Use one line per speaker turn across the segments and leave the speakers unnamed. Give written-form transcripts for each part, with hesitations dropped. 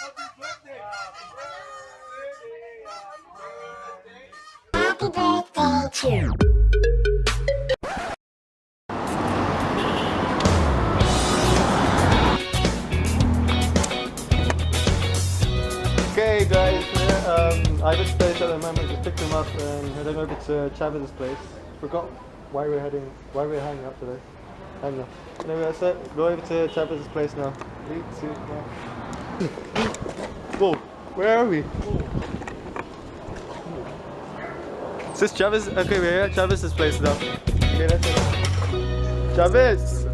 Happy birthday to
Okay guys, Ivan's place at the moment, just picked him up and heading over to Chavez's place. Forgot why we're hanging out today. I don't know. Anyway, that's it. Go over to Chavez's place now. 3, 2, 1. Whoa, where are we? Is this Chavez? Okay, we're at Chavez's place now. Okay, that's it. Chavez!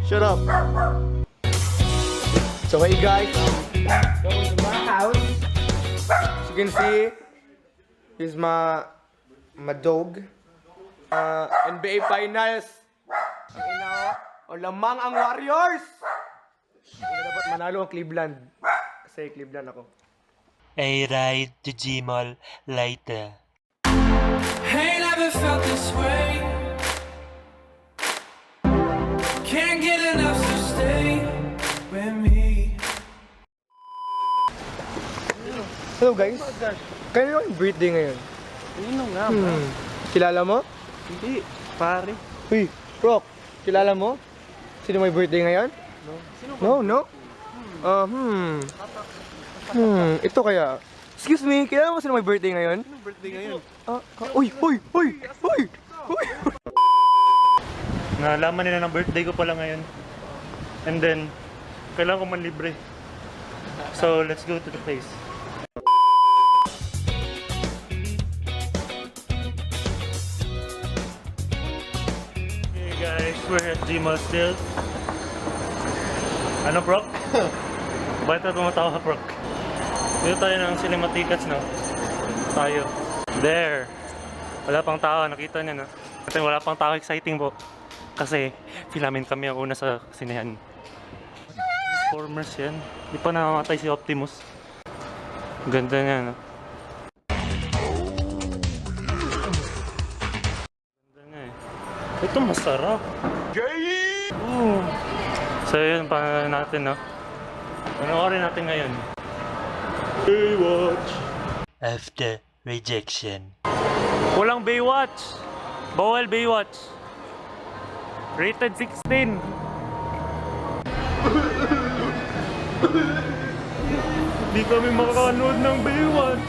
Shut up.
So hey guys, welcome to my house. As you can see, here's my dog. NBA Finals. Ang ina, o lamang ang Warriors. Hindi dapat manalo ang Cleveland. Kasi Cleveland ako.
I ride to Gmall later.
Ain't never felt this way. Can't get enough, so stay with me.
Hello guys. Kaya yung birthday ngayon?
Sino nga ba?
Kilala mo?
Hindi, pare.
Uy, Rock, kilala mo? Sino may birthday ngayon? No? Ito kaya. Excuse me, kilala mo sino may birthday ngayon?
Anong birthday ngayon?
Uy!
Nalaman nila ng birthday ko pala ngayon. And then, kailangan ko man libre. So, let's go to the place. Okay guys, we're at Gmall still. Ano, Brock? Bakit na tumatawa, Brock? Dito tayo ng cinematics, no? Tayo. There! Wala pang tao, nakita niyo, no? At wala pang tao, exciting po. Kasi, filamin kami ang una sa sinehan. Transformers yan. Di pa namamatay si Optimus. Ganda niya, no? Ganda niya eh. Ito masarap. So yun, paano natin, no? Panoorin natin ngayon. Baywatch!
After rejection.
Walang Baywatch! Bawal Baywatch! Rated 16. Hindi kami makakanood ng Baywatch.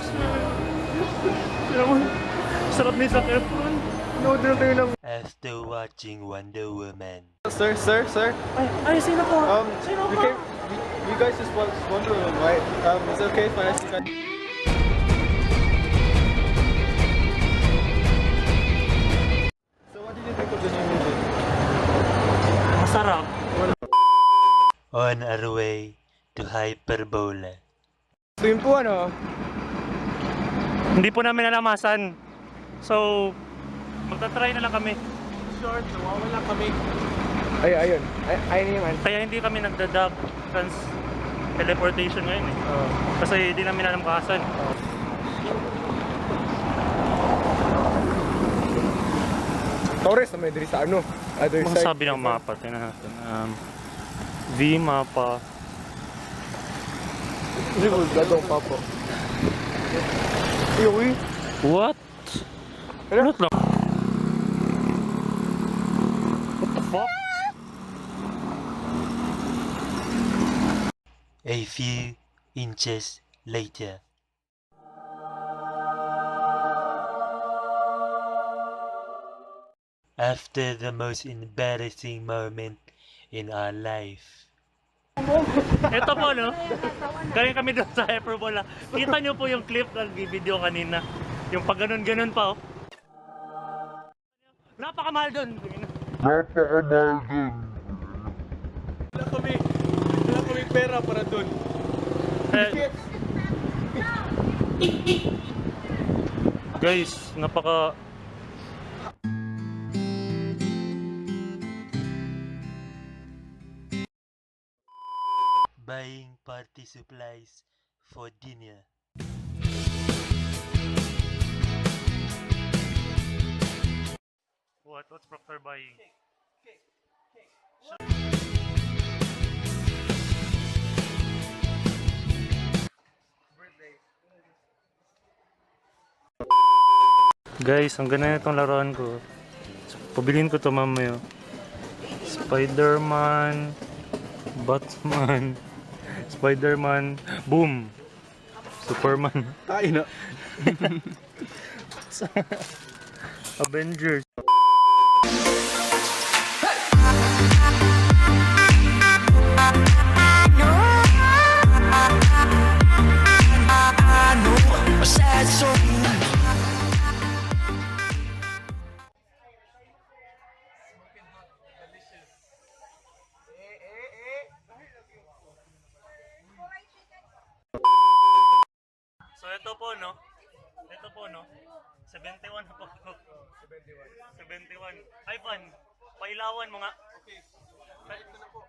Sarap ni Zac Efron.
Nood na tayo ng...
After watching Wonder Woman.
Sir.
Ay, sino po? Sino po?
You guys just watched Wonder Woman, right? Is it okay if I ask you guys? So what did you think of the new movie?
Masarap.
On our way to Hyperbola.
So yun po ano,
Hindi po namin nalamasan. So, magta-try na lang kami.
Short, nawawala kami.
ayun naman.
Kaya hindi kami nagda-dub teleportation ngayon eh. Kasi hindi namin alam kasan.
Torres na may diri sa ano, other
Mga
side.
sabi ng mapa, tingnan natin. V mapa.
Hindi ko gatong papo. Uy,
What? Ano lang? What the fuck?
A few inches later. After the most embarrassing moment in our life.
Ito po no? Galing kami doon sa Hyperbola. Kita nyo po yung clip ng video kanina. Yung pag ganun-ganun pa oh. Napakamahal doon.
Wala kami pera para dun.
Guys, napaka...
Buying party supplies for dinner.
What? What's Proctor buying? Guys, ang ganda na itong laruan ko. Pabilin ko to mamaya. Spider-Man, Batman, Spider-Man, boom! Superman.
Tayo na.
Avengers. So ito po no. Ito po no. 71 na po. 71. Ivan, pailawan mo nga. Okay. Ito na po.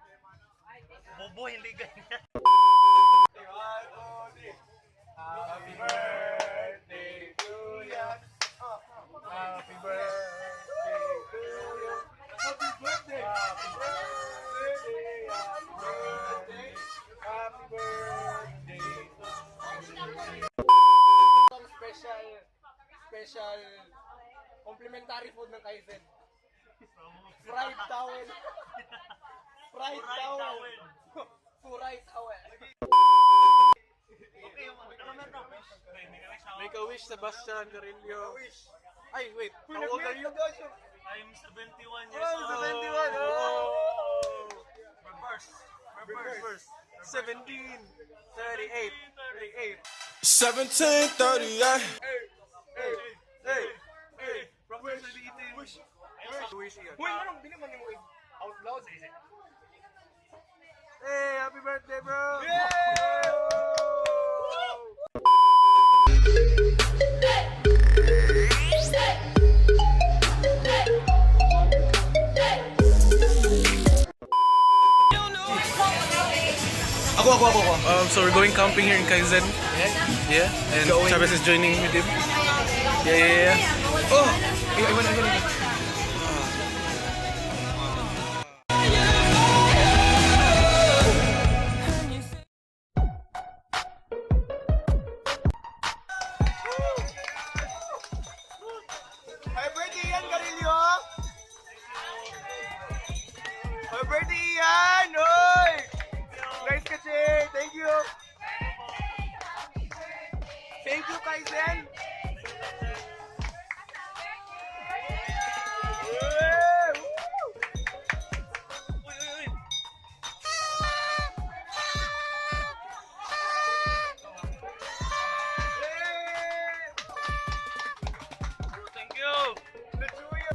Bobo, hindi ganyan.
Happy birthday to ya. Happy birthday to you. Happy birthday. Happy birthday. Happy birthday. Happy birthday to you. Special complimentary food ng Kaizen. Fried towel. Fried towel. Fried towel.
Make a wish, Sebastian Garillo. Ay, wait. How old are you?
I'm 71 years old.
71. Oh!
Reverse.
17, 38, 38.
1738.
Hey! Where's the eating? Wish yan.
Uy, anong bili man yung out loud?
Hey, happy birthday, bro!
Ako. So we're going camping here in Kaizen. Yeah. And Chavez is joining with him. Yeah. Oh! Iwan.
Happy birthday, Ian Garillo! Happy birthday, Ian! Oy! Nice kasi! Thank you! Thank you, Kaizen!